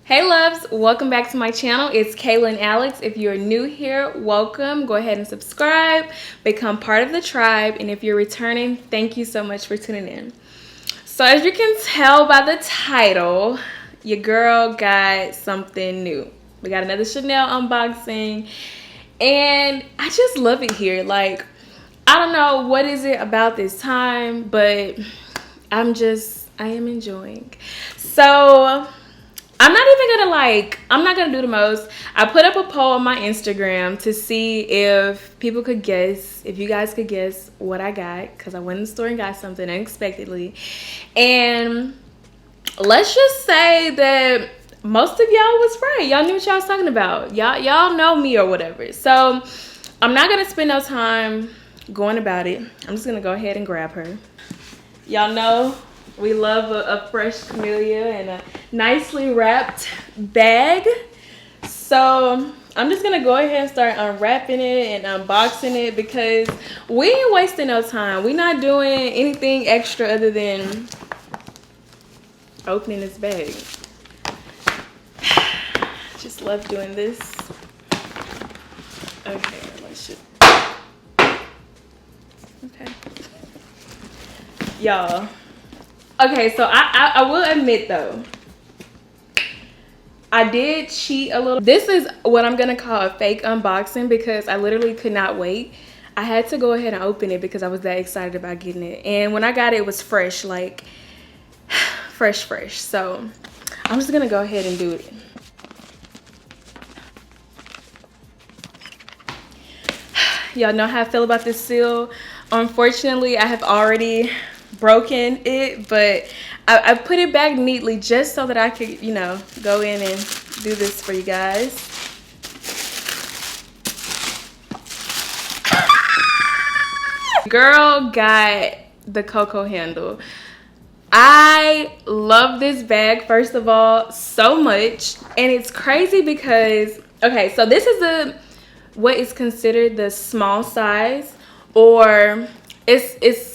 Hey loves, welcome back to my channel. It's Kaylan Alex. If you're new here, welcome. Go ahead and subscribe, become part of the tribe, and if you're returning, thank you so much for tuning in. So as you can tell by the title, your girl got something new. We got another Chanel unboxing, and I just love it here. Like, I don't know what is it about this time, but I am enjoying. So I'm not gonna do the most. I put up a poll on my Instagram to see if people could guess, if you guys could guess what I got, because I went in the store and got something unexpectedly. And let's just say that most of y'all was right. Y'all knew what y'all was talking about. Y'all know me or whatever. So I'm not gonna spend no time going about it. I'm just gonna go ahead and grab her. Y'all know we love a fresh camellia and a nicely wrapped bag. So I'm just gonna go ahead and start unwrapping it and unboxing it because we ain't wasting no time. We're not doing anything extra other than opening this bag. Just love doing this. Okay, let's just. Okay. Y'all. Okay, so I will admit though, I did cheat a little. This is what I'm gonna call a fake unboxing because I literally could not wait. I had to go ahead and open it because I was that excited about getting it. And when I got it, it was fresh, like fresh. So I'm just gonna go ahead and do it. Y'all know how I feel about this seal. Unfortunately, I have already broken it, but I put it back neatly just so that I could, you know, go in and do this for you guys. Girl got the Coco handle. I love this bag, first of all, so much. And it's crazy because, okay, so this is what is considered the small size, or it's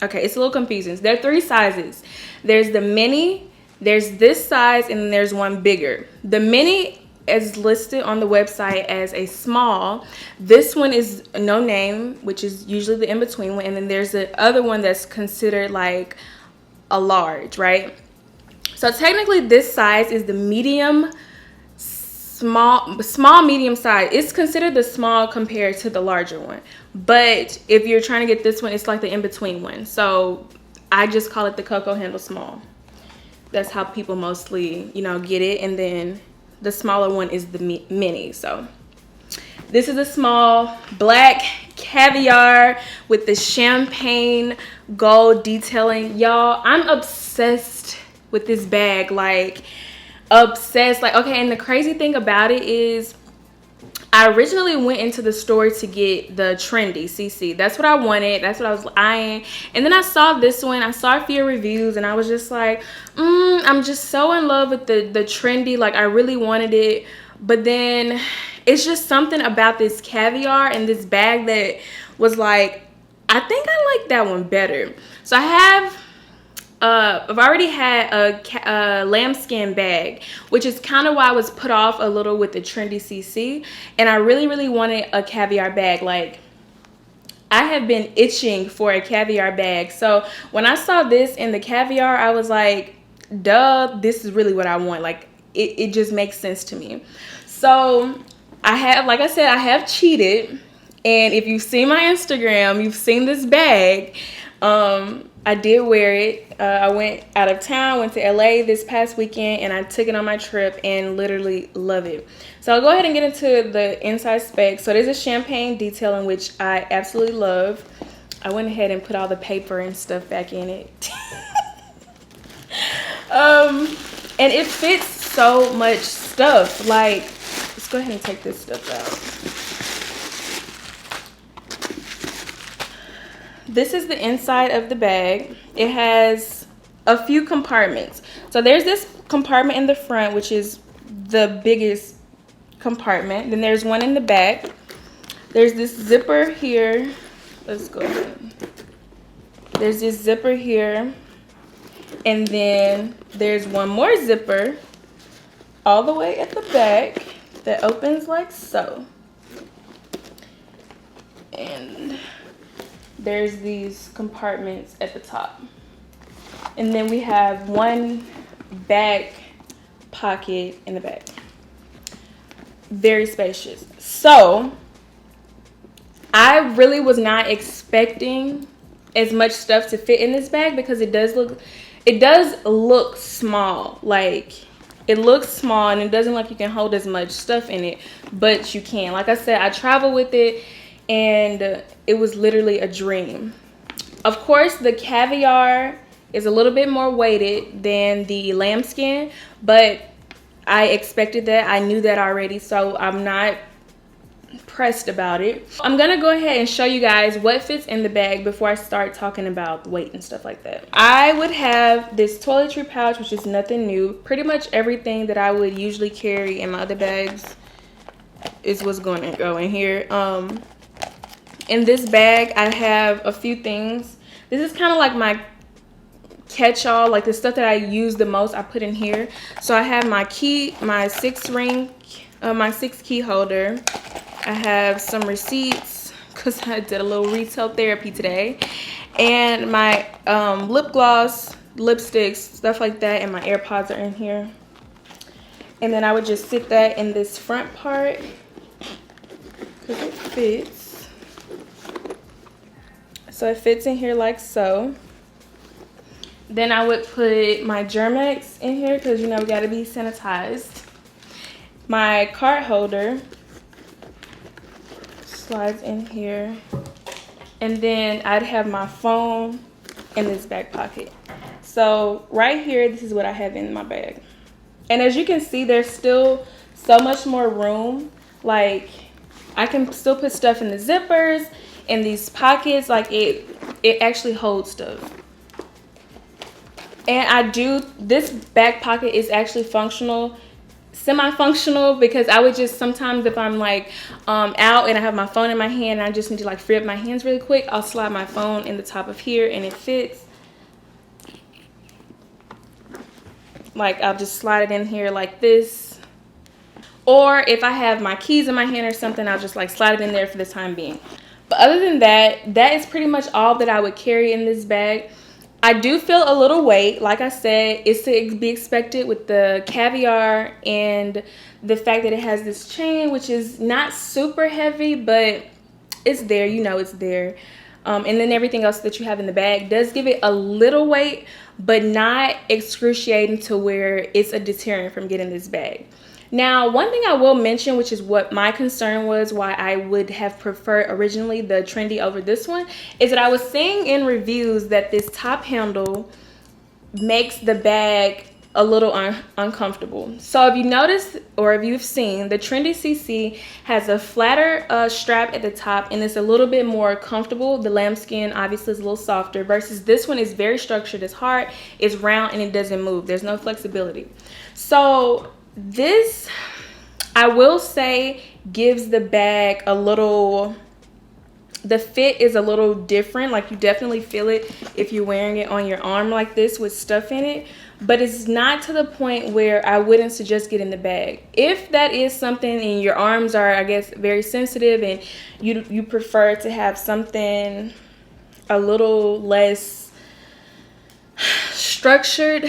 okay, it's a little confusing. There are three sizes. There's the mini, there's this size, and then there's one bigger. The mini is listed on the website as a small. This one is no name, which is usually the in-between one. And then there's the other one that's considered like a large, right? So technically this size is the medium, small, medium size. It's considered the small compared to the larger one. But if you're trying to get this one, it's like the in-between one. So I just call it the Coco handle small. That's how people mostly, you know, get it. And then the smaller one is the mini. So this is a small black caviar with the champagne gold detailing. Y'all, I'm obsessed with this bag. Like, obsessed. Like, okay, and the crazy thing about it is I originally went into the store to get the trendy CC. That's what I wanted. That's what I was eyeing. And then I saw this one. I saw a few reviews and I was just like, I'm just so in love with the trendy. Like, I really wanted it. But then it's just something about this caviar and this bag that was like, I think I like that one better. So I've already had a lambskin bag, which is kind of why I was put off a little with the trendy CC. And I really wanted a caviar bag. Like, I have been itching for a caviar bag. So when I saw this in the caviar, I was like, duh, this is really what I want. Like, it just makes sense to me. So I have, like I said, I have cheated. And if you've seen my Instagram, you've seen this bag. I did wear it. I went out of town, went to LA this past weekend, and I took it on my trip and literally love it. So I'll go ahead and get into the inside specs. So there's a champagne detailing, which I absolutely love. I went ahead and put all the paper and stuff back in it. And it fits so much stuff. Like, let's go ahead and take this stuff out. This is the inside of the bag. It has a few compartments. So there's this compartment in the front, which is the biggest compartment. Then there's one in the back. There's this zipper here. Let's go ahead. There's this zipper here. And then there's one more zipper all the way at the back that opens like so. And there's these compartments at the top. And then we have one back pocket in the back. Very spacious. So I really was not expecting as much stuff to fit in this bag because it does look small. Like, it looks small and it doesn't look like you can hold as much stuff in it, but you can. Like I said, I travel with it and it was literally a dream. Of course, the caviar is a little bit more weighted than the lambskin, but I expected that. I knew that already, so I'm not pressed about it. I'm gonna go ahead and show you guys what fits in the bag before I start talking about weight and stuff like that. I would have this toiletry pouch, which is nothing new. Pretty much everything that I would usually carry in my other bags is what's going to go in here. In this bag, I have a few things. This is kind of like my catch-all, like the stuff that I use the most, I put in here. So I have my key, my 6 key holder. I have some receipts because I did a little retail therapy today, and my lip gloss, lipsticks, stuff like that, and my AirPods are in here. And then I would just sit that in this front part because it fits. So it fits in here like so. Then I would put my Germ-X in here because, you know, we got to be sanitized. My card holder slides in here. And then I'd have my phone in this back pocket. So right here, this is what I have in my bag. And as you can see, there's still so much more room. Like, I can still put stuff in the zippers, in these pockets. Like, it actually holds stuff. And this back pocket is actually functional, semi-functional, because I would just sometimes, if I'm like out and I have my phone in my hand and I just need to like free up my hands really quick, I'll slide my phone in the top of here and it fits. Like, I'll just slide it in here like this. Or if I have my keys in my hand or something, I'll just like slide it in there for the time being. But other than that, that is pretty much all that I would carry in this bag. I do feel a little weight. Like I said, it's to be expected with the caviar and the fact that it has this chain, which is not super heavy, but it's there. You know it's there. And then everything else that you have in the bag does give it a little weight, but not excruciating to where it's a deterrent from getting this bag. Now, one thing I will mention, which is what my concern was, why I would have preferred originally the trendy over this one, is that I was seeing in reviews that this top handle makes the bag a little uncomfortable. So if you notice, or if you've seen, the Trendy CC has a flatter strap at the top and it's a little bit more comfortable. The lambskin obviously is a little softer versus this one is very structured. It's hard, it's round, and it doesn't move. There's no flexibility. So this, I will say, gives the bag a little, the fit is a little different. Like, you definitely feel it if you're wearing it on your arm like this with stuff in it, but it's not to the point where I wouldn't suggest getting the bag. If that is something and your arms are, I guess, very sensitive and you prefer to have something a little less structured,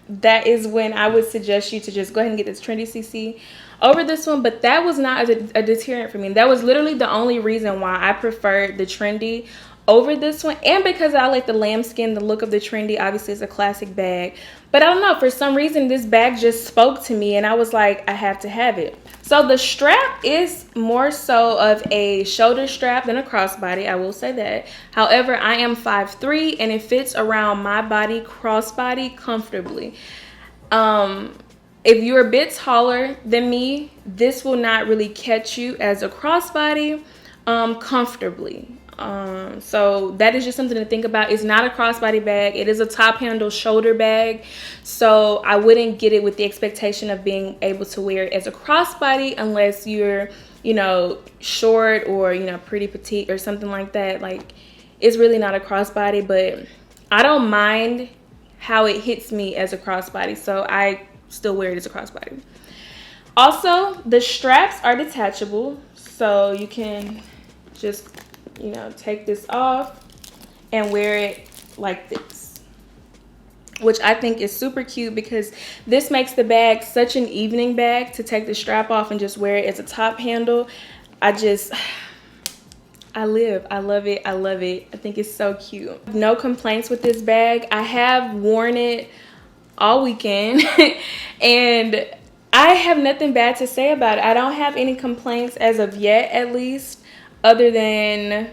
that is when I would suggest you to just go ahead and get this Trendy CC over this one. But that was not a deterrent for me. That was literally the only reason why I preferred the Trendy over this one, and because I like the lambskin, the look of the Trendy. Obviously it's a classic bag, but I don't know, for some reason this bag just spoke to me and I was like, I have to have it. So the strap is more so of a shoulder strap than a crossbody, I will say that. However, I am 5'3" and it fits around my body, crossbody, comfortably. If you're a bit taller than me, this will not really catch you as a crossbody comfortably. So that is just something to think about. It's not a crossbody bag. It is a top handle shoulder bag. So I wouldn't get it with the expectation of being able to wear it as a crossbody unless you're, you know, short or, you know, pretty petite or something like that. Like, it's really not a crossbody, but I don't mind how it hits me as a crossbody. So I still wear it as a crossbody. Also, the straps are detachable, so you can just, you know, take this off and wear it like this, which I think is super cute because this makes the bag such an evening bag to take the strap off and just wear it as a top handle. I love it. I love it. I think it's so cute. No complaints with this bag. I have worn it all weekend and I have nothing bad to say about it. I don't have any complaints as of yet, at least, other than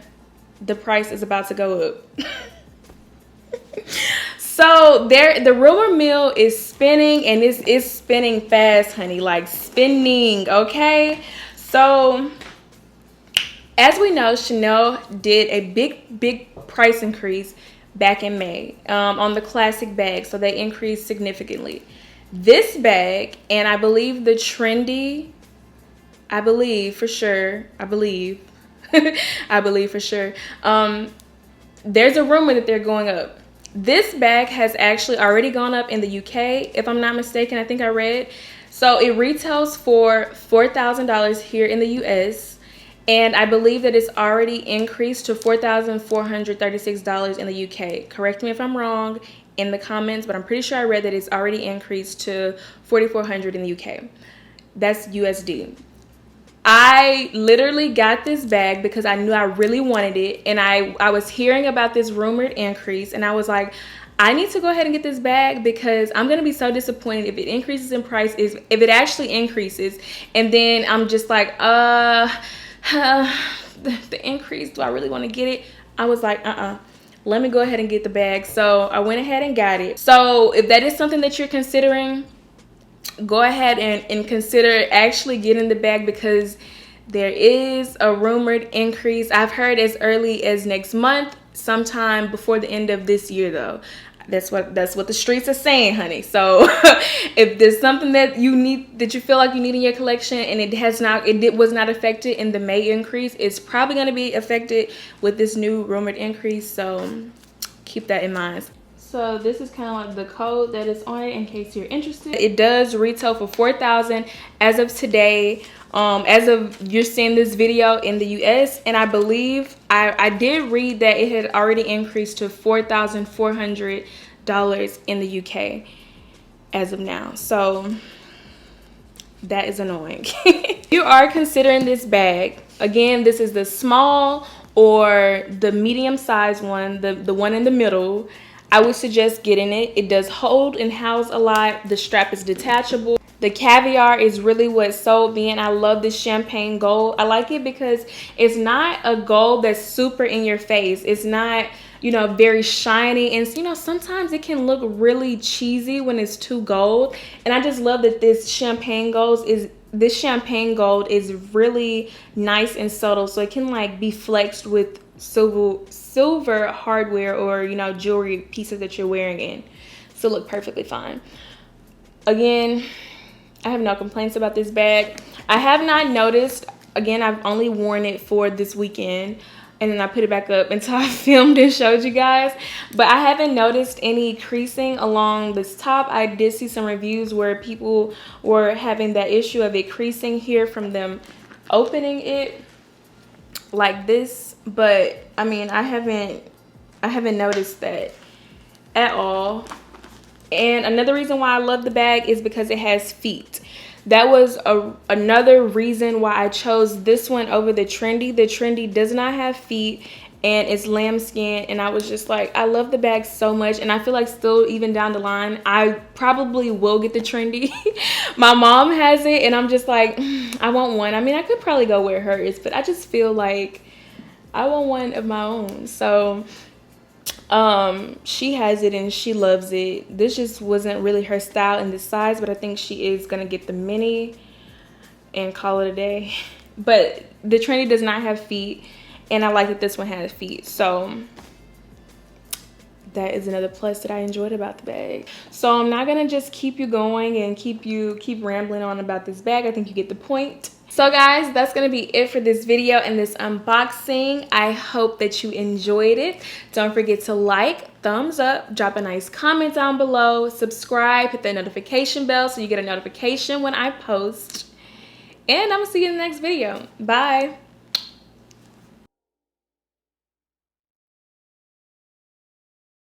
the price is about to go up. So the rumor mill is spinning, and it's spinning fast, honey, like spinning, okay? So as we know, Chanel did a big price increase back in May on the classic bag, so they increased significantly. This bag, and I believe the trendy, I believe for sure, there's a rumor that they're going up. This bag has actually already gone up in the UK, if I'm not mistaken. I think I read. So it retails for $4,000 here in the US. And I believe that it's already increased to $4,436 in the UK. Correct me if I'm wrong in the comments, but I'm pretty sure I read that it's already increased to $4,400 in the UK. That's USD. I literally got this bag because I knew I really wanted it, and I was hearing about this rumored increase, and I was like, I need to go ahead and get this bag because I'm gonna be so disappointed if it increases in price, if it actually increases, and then I'm just like, the increase, do I really want to get it? I was like, let me go ahead and get the bag. So I went ahead and got it. So if that is something that you're considering, go ahead and consider actually getting the bag because there is a rumored increase. I've heard as early as next month, sometime before the end of this year though. That's what the streets are saying, honey. So if there's something that you need, that you feel like you need in your collection, and it was not affected in the May increase, it's probably going to be affected with this new rumored increase. So keep that in mind. So this is kind of like the code that is on it in case you're interested. It does retail for $4,000 as of today. As of you're seeing this video in the US, and I believe I did read that it had already increased to $4,400 in the UK as of now. So that is annoying. If you are considering this bag, again, this is the small or the medium size one, the one in the middle. I would suggest getting it. It does hold and house a lot. The strap is detachable. The caviar is really what sold me, and I love this champagne gold. I like it because it's not a gold that's super in your face. It's not, you know, very shiny, and you know, sometimes it can look really cheesy when it's too gold. And I just love that this champagne gold is really nice and subtle, so it can like be flexed with silver hardware or, you know, jewelry pieces that you're wearing in. So look perfectly fine. Again, I have no complaints about this bag. I have not noticed, again, I've only worn it for this weekend, and then I put it back up until I filmed and showed you guys, but I haven't noticed any creasing along this top. I did see some reviews where people were having that issue of it creasing here from them opening it like this, but I mean, I haven't noticed that at all. And another reason why I love the bag is because it has feet. That was another reason why I chose this one over the trendy. The trendy does not have feet, and it's lambskin, and I was just like, I love the bag so much, and I feel like still even down the line I probably will get the trendy. My mom has it, and I'm just like, I want one. I mean, I could probably go where hers, but I just feel like I want one of my own. So she has it and she loves it. This just wasn't really her style in this size, but I think she is gonna get the mini and call it a day. But the trendy does not have feet, and I like that this one has feet. So that is another plus that I enjoyed about the bag. So I'm not gonna just keep you going and keep rambling on about this bag. I think you get the point. So guys, that's gonna be it for this video and this unboxing. I hope that you enjoyed it. Don't forget to like, thumbs up, drop a nice comment down below, subscribe, hit that notification bell so you get a notification when I post. And I'm gonna see you in the next video. Bye.